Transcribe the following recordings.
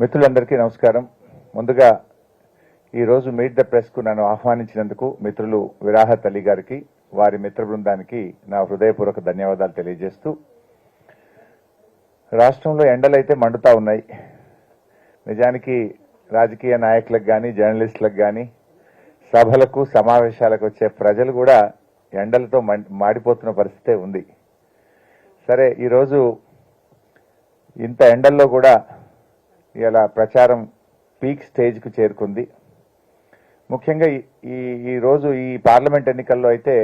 మిత్రులందరికీ నమస్కారం. ముందుగా ఈ రోజు మీట్ ద ప్రెస్ కు నన్ను ఆహ్వానించినందుకు మిత్రులు విరాహత్ అలీ గారికి, వారి మిత్ర బృందానికి నా హృదయపూర్వక ధన్యవాదాలు తెలియజేస్తూ, రాష్ట్రంలో ఎండలైతే మండుతా ఉన్నాయి. నిజానికి రాజకీయ నాయకులకు కానీ జర్నలిస్టులకు కానీ సభలకు సమావేశాలకు వచ్చే ప్రజలు కూడా ఎండలతో మాడిపోతున్న పరిస్థితే ఉంది. సరే, ఈరోజు ఇంత ఎండల్లో కూడా ఇలా ప్రచారం పీక్ స్టేజ్కు చేరుకుంది. ముఖ్యంగా ఈ రోజు ఈ పార్లమెంట్ ఎన్నికల్లో అయితే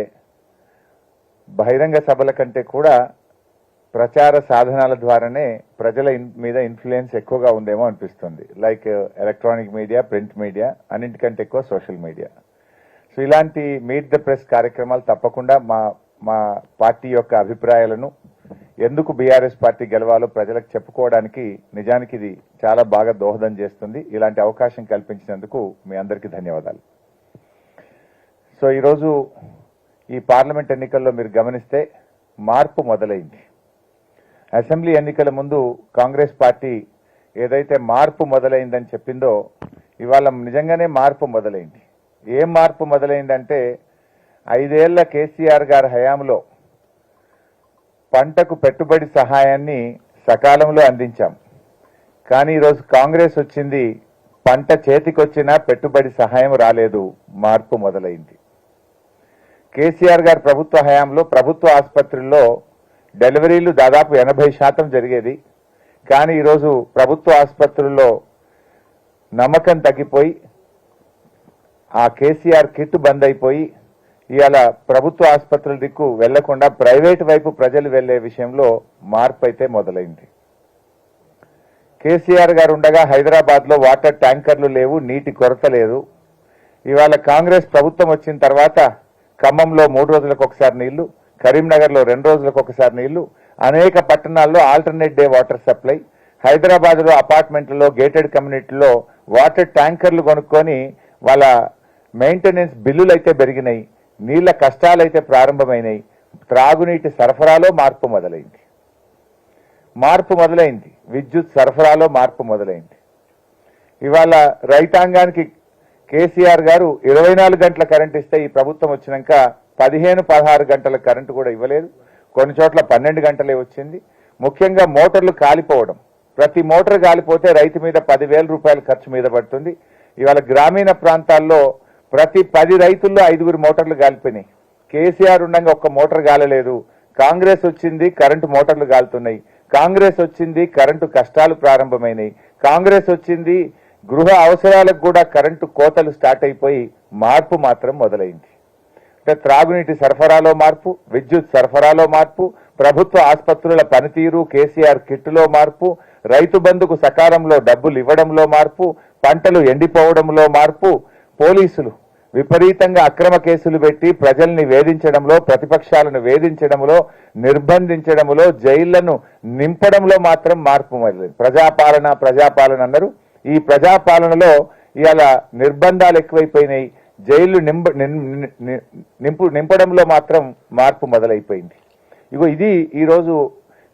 బహిరంగ సభల కంటే కూడా ప్రచార సాధనాల ద్వారానే ప్రజల మీద ఇన్ఫ్లుయెన్స్ ఎక్కువగా ఉందేమో అనిపిస్తుంది. Like electronic media, print media, అన్నింటికంటే ఎక్కువ సోషల్ మీడియా. సో ఇలాంటి మీట్ ద ప్రెస్ కార్యక్రమాలు తప్పకుండా మా పార్టీ యొక్క అభిప్రాయాలను, ఎందుకు బీఆర్ఎస్ పార్టీ గెలవాలో ప్రజలకు చెప్పుకోవడానికి నిజానికి ఇది చాలా బాగా దోహదం చేస్తుంది. ఇలాంటి అవకాశం కల్పించినందుకు మీ అందరికీ ధన్యవాదాలు. సో ఈరోజు ఈ పార్లమెంట్ ఎన్నికల్లో మీరు గమనిస్తే మార్పు మొదలైంది. అసెంబ్లీ ఎన్నికల ముందు కాంగ్రెస్ పార్టీ ఏదైతే మార్పు మొదలైందని చెప్పిందో, ఇవాళ నిజంగానే మార్పు మొదలైంది. ఏం మార్పు మొదలైందంటే, 5 ఏళ్ల కేసీఆర్ గారి హయాంలో పంటకు పెట్టుబడి సహాయాన్ని సకాలంలో అందించాం. కానీ ఈరోజు కాంగ్రెస్ వచ్చింది, పంట చేతికొచ్చినా పెట్టుబడి సహాయం రాలేదు, మార్పు మొదలైంది. కేసీఆర్ గారి ప్రభుత్వ హయాంలో ప్రభుత్వ ఆసుపత్రుల్లో డెలివరీలు దాదాపు 80% జరిగేది. కానీ ఈరోజు ప్రభుత్వ ఆసుపత్రుల్లో నమ్మకం తగ్గిపోయి, ఆ కేసీఆర్ కిట్ బంద్ అయిపోయి, ఇవాళ ప్రభుత్వ ఆసుపత్రుల దిక్కు వెళ్లకుండా ప్రైవేట్ వైపు ప్రజలు వెళ్లే విషయంలో మార్పు అయితే మొదలైంది. కేసీఆర్ గారు ఉండగా హైదరాబాద్ లో వాటర్ ట్యాంకర్లు లేవు, నీటి కొరత లేదు. ఇవాళ కాంగ్రెస్ ప్రభుత్వం వచ్చిన తర్వాత ఖమ్మంలో 3 రోజులకు ఒకసారి నీళ్లు, కరీంనగర్ లో 2 రోజులకు ఒకసారి నీళ్లు, అనేక పట్టణాల్లో alternate day water supply, Hyderabad లో అపార్ట్మెంట్లలో, గేటెడ్ కమ్యూనిటీలో వాటర్ ట్యాంకర్లు కొనుక్కొని వాళ్ళ మెయింటెనెన్స్ బిల్లులు అయితే పెరిగినాయి, నీళ్ల కష్టాలైతే ప్రారంభమైనాయి. త్రాగునీటి సరఫరాలో మార్పు మొదలైంది. విద్యుత్ సరఫరాలో మార్పు మొదలైంది. ఇవాళ రైతాంగానికి కేసీఆర్ గారు 24 గంటల కరెంట్ ఇస్తే, ఈ ప్రభుత్వం వచ్చినాక 15-16 గంటల కరెంటు కూడా ఇవ్వలేదు. కొన్ని చోట్ల 12 గంటలే వచ్చింది. ముఖ్యంగా మోటార్లు కాలిపోవడం, ప్రతి మోటార్ కాలిపోతే రైతు మీద 10,000 రూపాయల ఖర్చు మీద పడుతుంది. ఇవాళ గ్రామీణ ప్రాంతాల్లో ప్రతి 10 రైతుల్లో 5 మోటార్లు కాలిపోయినాయి. కేసీఆర్ ఉండగా ఒక్క మోటార్ కాలలేదు. కాంగ్రెస్ వచ్చింది, కరెంటు మోటార్లు కాలుతున్నాయి. కాంగ్రెస్ వచ్చింది, కరెంటు కష్టాలు ప్రారంభమైనాయి. కాంగ్రెస్ వచ్చింది, గృహ అవసరాలకు కూడా కరెంటు కోతలు స్టార్ట్ అయిపోయి మార్పు మాత్రం మొదలైంది. అంటే త్రాగునీటి సరఫరాలో మార్పు, విద్యుత్ సరఫరాలో మార్పు, ప్రభుత్వ ఆసుపత్రుల పనితీరు, కేసీఆర్ కిట్టులో మార్పు, రైతు బంధుకు సకాలంలో డబ్బులు ఇవ్వడంలో మార్పు, పంటలు ఎండిపోవడంలో మార్పు, పోలీసులు విపరీతంగా అక్రమ కేసులు పెట్టి ప్రజల్ని వేధించడంలో, ప్రతిపక్షాలను వేధించడంలో, నిర్బంధించడంలో, జైళ్లను నింపడంలో మాత్రం మార్పు మొదలైంది. ప్రజాపాలన అన్నారు. ఈ ప్రజాపాలనలో ఇవాళ నిర్బంధాలు ఎక్కువైపోయినాయి. జైళ్లు నింపడంలో మాత్రం మార్పు మొదలైపోయింది. ఇది ఈరోజు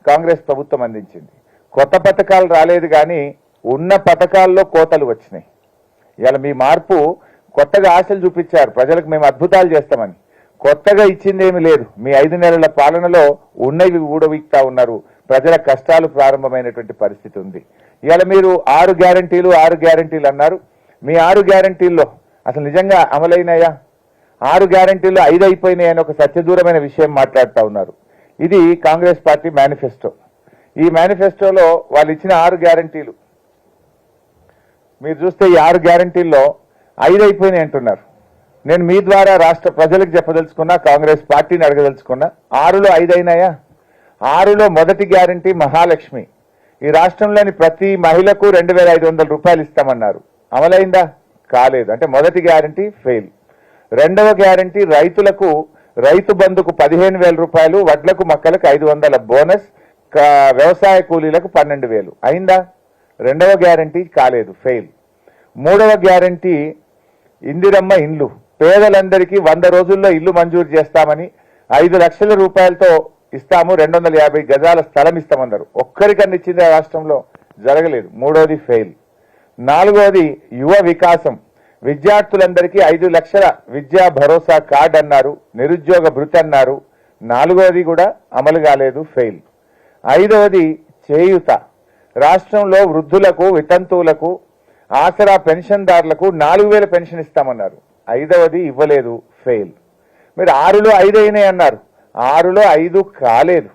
కాంగ్రెస్ ప్రభుత్వం అందించింది. కొత్త పథకాలు రాలేదు, కానీ ఉన్న పథకాల్లో కోతలు వచ్చినాయి. ఇవాళ మీ మార్పు కొత్తగా ఆశలు చూపించారు ప్రజలకు, మేము అద్భుతాలు చేస్తామని. కొత్తగా ఇచ్చింది ఏమీ లేదు. మీ 5 నెలల పాలనలో ఉన్నవి ఊడవిక్తా ఉన్నారు. ప్రజల కష్టాలు ప్రారంభమైనటువంటి పరిస్థితి ఉంది. ఇవాళ మీరు 6 గ్యారంటీలు అన్నారు. మీ 6 గ్యారంటీల్లో అసలు నిజంగా అమలైనాయా? 6 గ్యారంటీలు 5 అయిపోయినాయని ఒక సత్యదూరమైన విషయం మాట్లాడుతూ ఉన్నారు. ఇది కాంగ్రెస్ పార్టీ మేనిఫెస్టో. ఈ మేనిఫెస్టోలో వాళ్ళు ఇచ్చిన 6 గ్యారంటీలు మీరు చూస్తే, ఈ 6 గ్యారంటీల్లో 5 అయిపోయినాయి అంటున్నారు. నేను మీ ద్వారా రాష్ట్ర ప్రజలకు చెప్పదలుచుకున్నా, కాంగ్రెస్ పార్టీని అడగదలుచుకున్నా, 6లో 5 అయినాయా? 6లో మొదటి గ్యారంటీ మహాలక్ష్మి. ఈ రాష్ట్రంలోని ప్రతి మహిళకు 2,500 రూపాయలు ఇస్తామన్నారు. అమలైందా? కాలేదు. అంటే మొదటి గ్యారంటీ ఫెయిల్. రెండవ గ్యారంటీ రైతులకు రైతు బంధుకు 15,000 రూపాయలు, వడ్లకు మక్కలకు 500 బోనస్, వ్యవసాయ కూలీలకు 12,000. అయిందా? రెండవ గ్యారంటీ కాలేదు, ఫెయిల్. మూడవ గ్యారంటీ ఇందిరమ్మ ఇండ్లు. పేదలందరికీ 100 రోజుల్లో ఇల్లు మంజూరు చేస్తామని 5 లక్షల రూపాయలతో ఇస్తాము, 250 గజాల స్థలం ఇస్తామన్నారు. ఒక్కరికన్నా ఇచ్చింది రాష్ట్రంలో? జరగలేదు. మూడోది ఫెయిల్. నాలుగోది యువ వికాసం. విద్యార్థులందరికీ 5 లక్షల విద్యా భరోసా కార్డు అన్నారు, నిరుద్యోగ భృతి అన్నారు. నాలుగోది కూడా అమలు కాలేదు, ఫెయిల్. ఐదవది చేయూత. రాష్ట్రంలో వృద్ధులకు, వితంతువులకు, ఆసరా పెన్షన్దారులకు 4,000 పెన్షన్ ఇస్తామన్నారు. ఐదవది ఇవ్వలేదు, ఫెయిల్. మీరు 6లో 5 అయినాయి అన్నారు, 6లో 5 కాలేదు,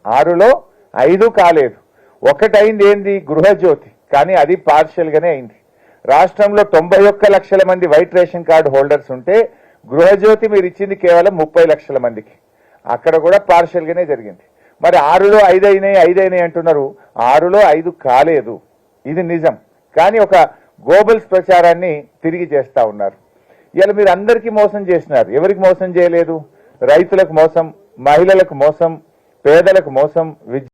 6లో 5 కాలేదు. ఒకటైంది ఏంది, గృహజ్యోతి, కానీ అది పార్షియల్ గానే అయింది. రాష్ట్రంలో 91 లక్షల మంది వైట్ రేషన్ కార్డు హోల్డర్స్ ఉంటే గృహజ్యోతి మీరు ఇచ్చింది కేవలం 30 లక్షల మందికి, అక్కడ కూడా పార్షియల్ గానే జరిగింది. మరి 6లో 5 అయినాయి అంటున్నారు, 6లో 5 కాలేదు, ఇది నిజం. కానీ ఒక గోబల్స్ ప్రచారాన్ని తిరిగి చేస్తా ఉన్నారు. ఇలా మీరు అందరికీ మోసం చేసినారు. ఎవరికి మోసం చేయలేదు? రైతులకు మోసం, మహిళలకు మోసం, పేదలకు మోసం,